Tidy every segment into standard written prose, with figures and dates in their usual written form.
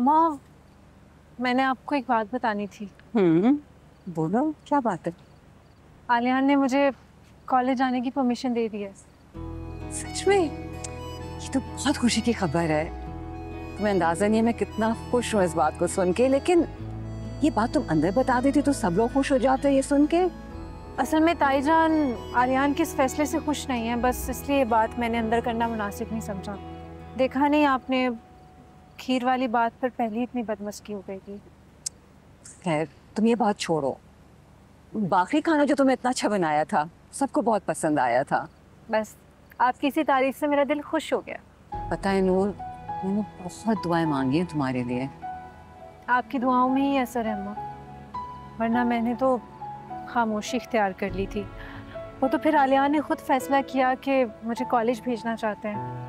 अम्मा, मैंने आपको एक बात बतानी थी। बोलो, क्या बात है? आलियान ने मुझे कॉलेज जाने की परमिशन दे दी है। सच में? ये तो बहुत खुशी की खबर है। तुम्हें अंदाजा नहीं है मैं कितना खुश हूँ इस बात को सुन के, लेकिन ये बात तुम अंदर बता देती तो सब लोग खुश हो जाते ये सुन के। असल में ताईजान आलियान के इस फैसले से खुश नहीं है, बस इसलिए ये बात मैंने अंदर करना मुनासिब नहीं समझा। देखा नहीं आपने, खीर वाली बात पर पहले ही इतनी बदमस्की हो गई थी। खैर तुम ये बात छोड़ो, बाकी खाना जो तुमने इतना अच्छा बनाया था सबको बहुत पसंद आया था। बस आपकी इसी तारीफ से मेरा दिल खुश हो गया। पता है नूर, मैंने बहुत दुआएं मांगी हैं तुम्हारे लिए। आपकी दुआओं में ही असर है अम्मा, वरना मैंने तो खामोशी इख्तियार कर ली थी। वो तो फिर आलियान ने खुद फैसला किया कि मुझे कॉलेज भेजना चाहते हैं।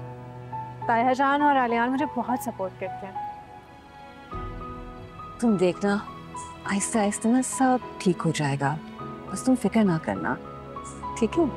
ताया जान और आलियान मुझे बहुत सपोर्ट करते हैं। तुम देखना आहिस्ता आहिस्ता ना सब ठीक हो जाएगा, बस तुम फिक्र ना करना, ठीक है?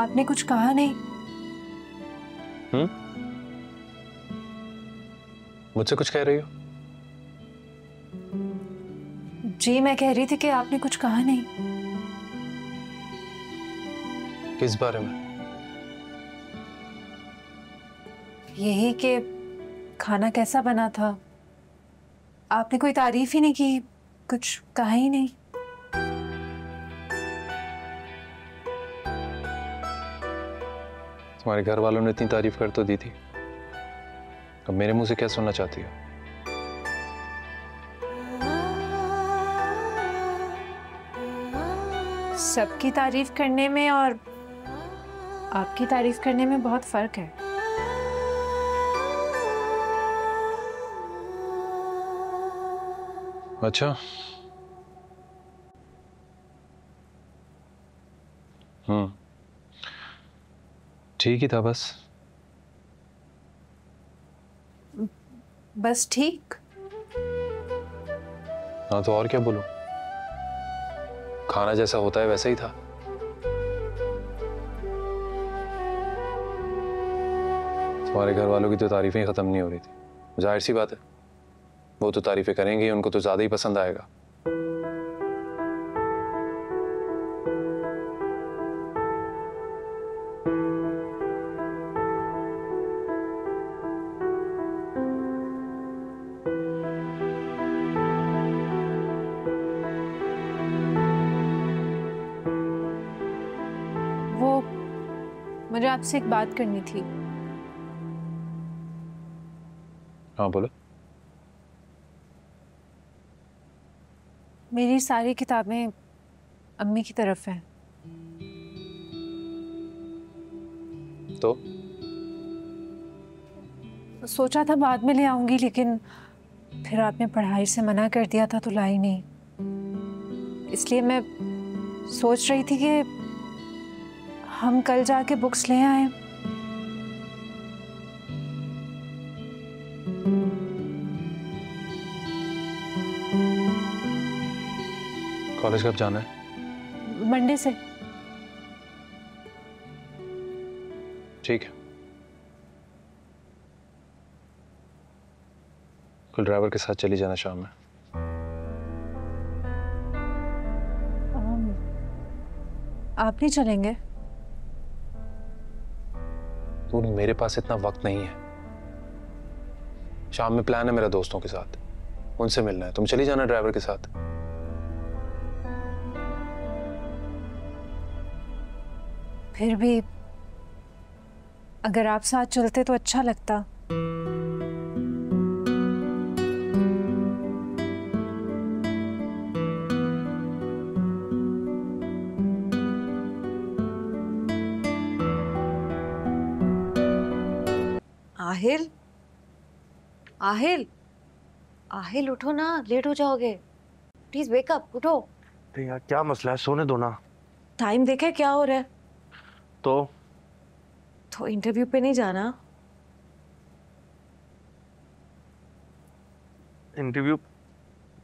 आपने कुछ कहा नहीं? मुझसे कुछ कह रही हो? जी मैं कह रही थी कि आपने कुछ कहा नहीं। किस बारे में? यही कि खाना कैसा बना था। आपने कोई तारीफ ही नहीं की, कुछ कहा ही नहीं। तुम्हारे घर वालों ने इतनी तारीफ कर तो दी थी, अब मेरे मुंह से क्या सुनना चाहती हो? सबकी तारीफ करने में और आपकी तारीफ करने में बहुत फर्क है। अच्छा। ठीक ही था बस। बस ठीक? हाँ तो और क्या बोलूं, खाना जैसा होता है वैसा ही था। तुम्हारे घर वालों की तो तारीफें खत्म नहीं हो रही थी, जाहिर सी बात है वो तो तारीफें करेंगे, उनको तो ज्यादा ही पसंद आएगा। वो मुझे आपसे एक बात करनी थी। हाँ बोलो। मेरी सारी किताबें अम्मी की तरफ हैं। तो सोचा था बाद में ले आऊंगी, लेकिन फिर आपने पढ़ाई से मना कर दिया था तो लाई नहीं। इसलिए मैं सोच रही थी कि हम कल जाके बुक्स ले आए। कॉलेज कब जाना है? मंडे से। ठीक है, कल ड्राइवर के साथ चली जाना शाम में। आप नहीं चलेंगे? तो मेरे पास इतना वक्त नहीं है। शाम में प्लान है मेरा दोस्तों के साथ, उनसे मिलना है। तुम चली जाना ड्राइवर के साथ। फिर भी अगर आप साथ चलते तो अच्छा लगता। आहिल, आहिल, आहिल उठो ना, लेट हो जाओगे। प्लीज वेक अप, उठो। अरे यार क्या मसला है, सोने दो ना। टाइम देखे क्या हो रहा है? तो इंटरव्यू पे नहीं जाना? इंटरव्यू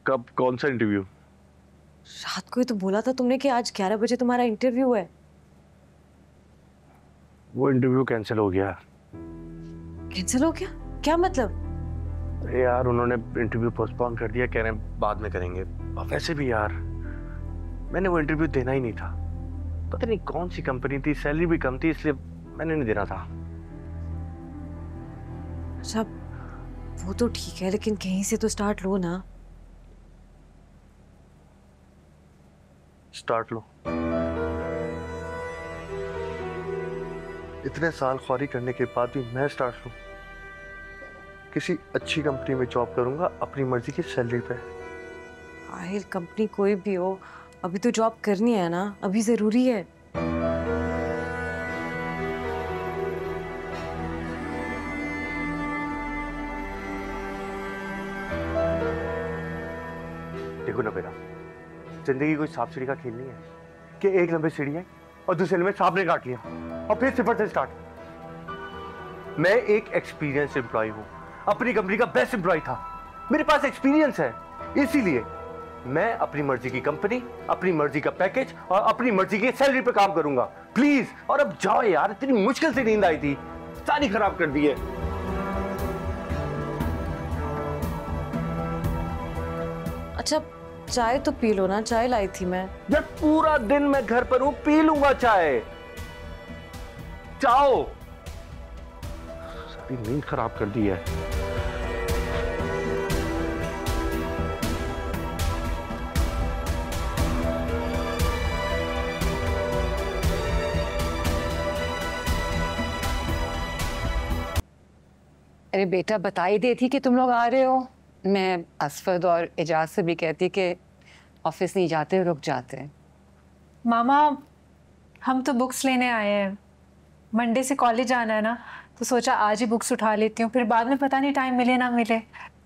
कब? कौन सा इंटरव्यू? रात को ही तो बोला था तुमने कि आज 11 बजे तुम्हारा इंटरव्यू है। वो इंटरव्यू कैंसिल हो गया। कैंसिल हो गया? क्या मतलब? अरे यार, उन्होंने इंटरव्यू पोस्टपोन कर दिया, कह रहे हैं बाद में करेंगे। और वैसे भी यार, मैंने वो इंटरव्यू देना ही नहीं था। पता नहीं कौन सी कंपनी थी, सैलरी भी कम थी, इसलिए मैंने नहीं देना था। अच्छा, वो तो ठीक है, लेकिन कहीं से तो स्टार्ट लो ना। स्टार्ट लो। इतने साल ख्वारी करने के बाद भी मैं स्टार्ट लूं? किसी अच्छी कंपनी में जॉब करूंगा, अपनी मर्जी की सैलरी पे। आहिल, कंपनी कोई भी हो, अभी तो जॉब करनी है ना, अभी जरूरी है। देखो ना बेटा, जिंदगी कोई सांप सीढ़ी का खेल नहीं है कि एक लंबी सीढ़ी है और दूसरे में सांप ने काट लिया और फिर सिफर से स्टार्ट। मैं एक एक्सपीरियंस एम्प्लॉय हूं, अपनी कंपनी का बेस्ट एम्प्लॉय था, मेरे पास एक्सपीरियंस है, इसीलिए मैं अपनी मर्जी की कंपनी, अपनी मर्जी का पैकेज और अपनी मर्जी की सैलरी पे काम करूंगा। प्लीज, और अब जाओ यार, इतनी मुश्किल से नींद आई थी, सारी खराब कर दी है। अच्छा, चाय तो पी लो ना, चाय लाई थी मैं। यार पूरा दिन मैं घर पर हूं, पी लूंगा चाय। जाओ, सारी नींद खराब कर दी है। अरे बेटा, बता ही देती कि तुम लोग आ रहे हो। मैं असफद और एजाज से भी कहती कि ऑफिस नहीं जाते, रुक जाते। मामा, हम तो बुक्स लेने आए हैं, मंडे से कॉलेज आना है ना, तो सोचा आज ही बुक्स उठा लेती हूँ, फिर बाद में पता नहीं टाइम मिले ना मिले।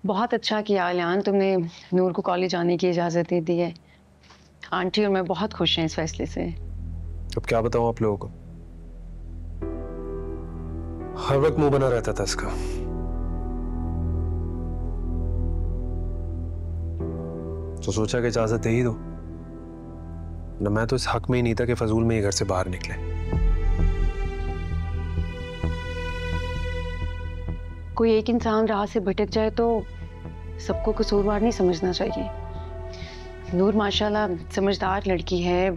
बहुत अच्छा किया आलियान, तुमने नूर को कॉलेज आने की इजाज़त दे दी है। आंटी और मैं बहुत खुश हैं इस फैसले से। अब क्या बताऊं आप लोगों को, हर वक्त मुंह बना रहता था इसका। तो सोचा कि इजाजत दे ही दो ना, मैं तो इस हक में ही नहीं था कि फजूल में ही घर से बाहर निकले। कोई एक इंसान राह से भटक जाए तो सबको कसूरवार नहीं समझना चाहिए। नूर माशाल्लाह समझदार लड़की है,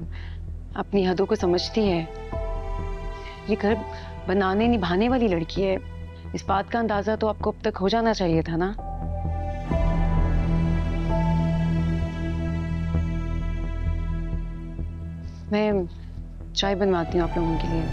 अपनी हदों को समझती है, ये घर बनाने निभाने वाली लड़की है। इस बात का अंदाजा तो आपको अब तक हो जाना चाहिए था ना। मैं चाय बनवाती हूँ आप लोगों के लिए।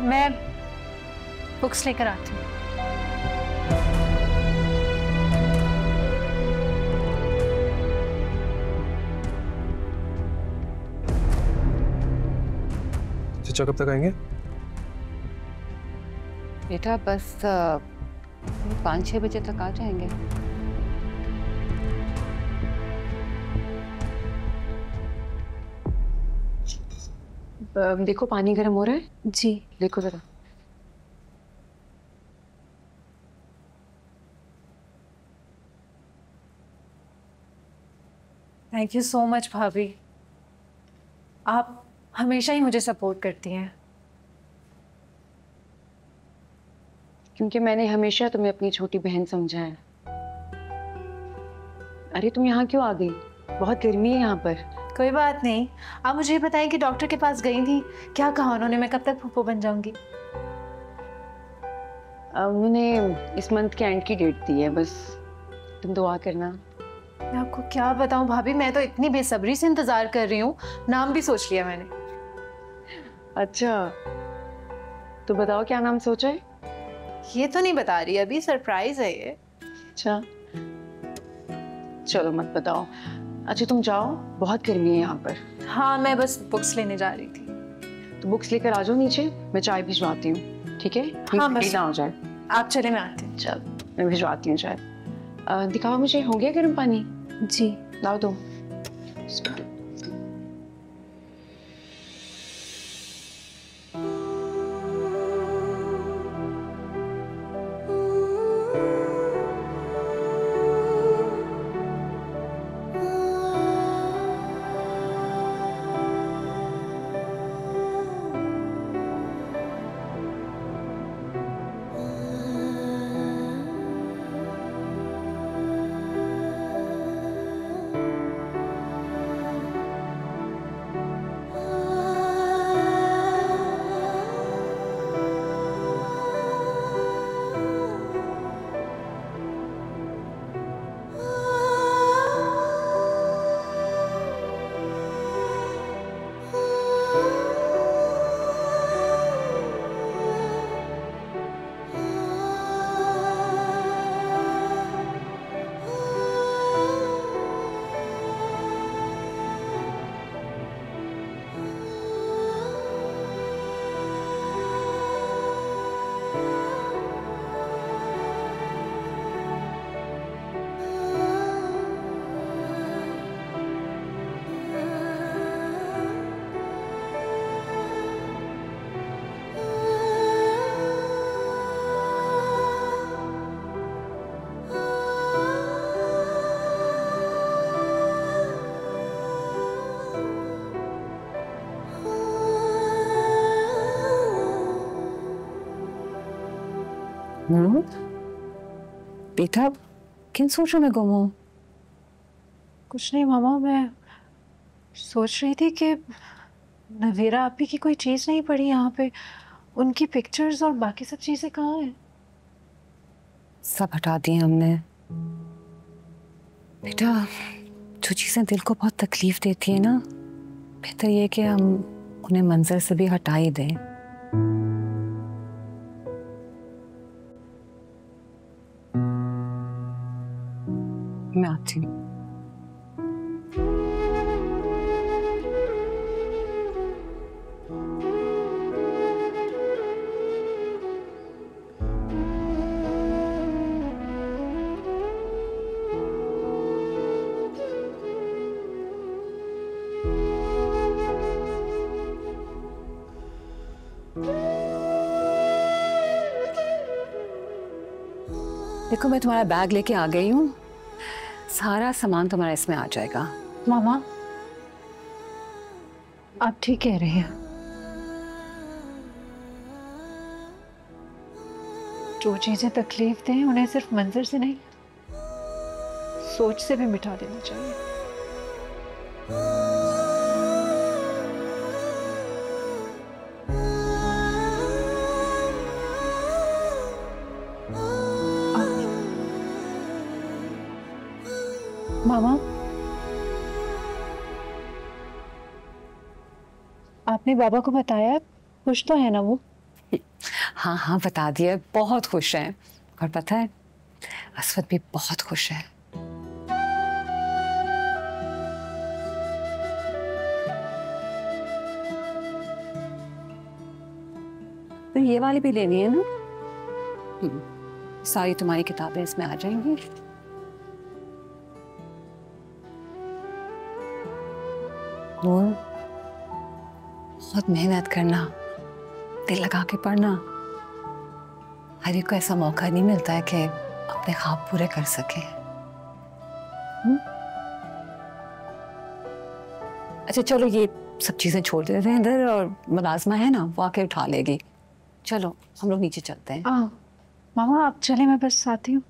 मैं बुक्स लेकर आती हूँ। चचा कब तक आएंगे? बेटा बस 5-6 बजे तक आ जाएंगे। देखो पानी गर्म हो रहा है। जी। देखो जरा। थैंक यू सो मच भाभी, आप हमेशा ही मुझे सपोर्ट करती हैं। क्योंकि मैंने हमेशा तुम्हें अपनी छोटी बहन समझा है। अरे तुम यहाँ क्यों आ गई? बहुत गर्मी है यहाँ पर। कोई बात नहीं, आप मुझे ये बताएं कि डॉक्टर के पास गई थी, क्या कहा उन्होंने, मैं कब तक फूफो बन जाऊंगी? उन्होंने इस मंथ के एंड की डेट दी है, बस तुम दुआ करना। मैं आपको क्या बताऊं भाभी, मैं तो इतनी बेसब्री से इंतजार कर रही हूँ, नाम भी सोच लिया मैंने। अच्छा, तो बताओ क्या नाम सोचा है? ये तो नहीं बता रही, अभी सरप्राइज है ये। अच्छा, चलो मत बताओ। अच्छा तुम जाओ, बहुत गर्मी है यहाँ पर। हाँ, मैं बस बुक्स लेने जा रही थी। तो बुक्स लेकर आ जाओ नीचे, मैं चाय भिजवाती हूँ, ठीक है? हाँ, बस ना हो जाए। आप चले, मैं आती हूँ। चल मैं भिजवाती हूँ चाय। दिखावा मुझे, हो गया गर्म पानी? जी। लाओ दो। बेटा किन सोचों में गुम हो? कुछ नहीं मामा, मैं सोच रही थी कि नवेरा आपी की कोई चीज़ नहीं पड़ी यहाँ पे। उनकी पिक्चर्स और बाकी सब चीज़ें कहाँ हैं? सब हटा दिए हमने। बेटा जो चीज़ें दिल को बहुत तकलीफ देती है ना, बेहतर ये कि हम उन्हें मंजर से भी हटा ही दें। मैं आती हूँ। देखो मैं तुम्हारा बैग लेके आ गई हूँ, सारा सामान तुम्हारा इसमें आ जाएगा। मामा आप ठीक कह रहे हैं। जो चीजें तकलीफ दें उन्हें सिर्फ मंजर से नहीं, सोच से भी मिटा देना चाहिए। मामा आपने बाबा को बताया? खुश तो है ना वो? हाँ हाँ बता दिया, बहुत खुश हैं। और पता है असवद भी बहुत खुश है। तो ये वाली भी लेनी है ना? सारी तुम्हारी किताबें इसमें आ जाएंगी। नूर बहुत मेहनत करना, दिल लगा के पढ़ना। हर एक को ऐसा मौका नहीं मिलता है कि अपने ख्वाब पूरे कर सके। अच्छा चलो ये सब चीजें छोड़ देते हैं इधर, और मुलाजमा है ना वो आके उठा लेगी। चलो हम लोग नीचे चलते हैं। मामा आप चले, मैं बस आती हूँ।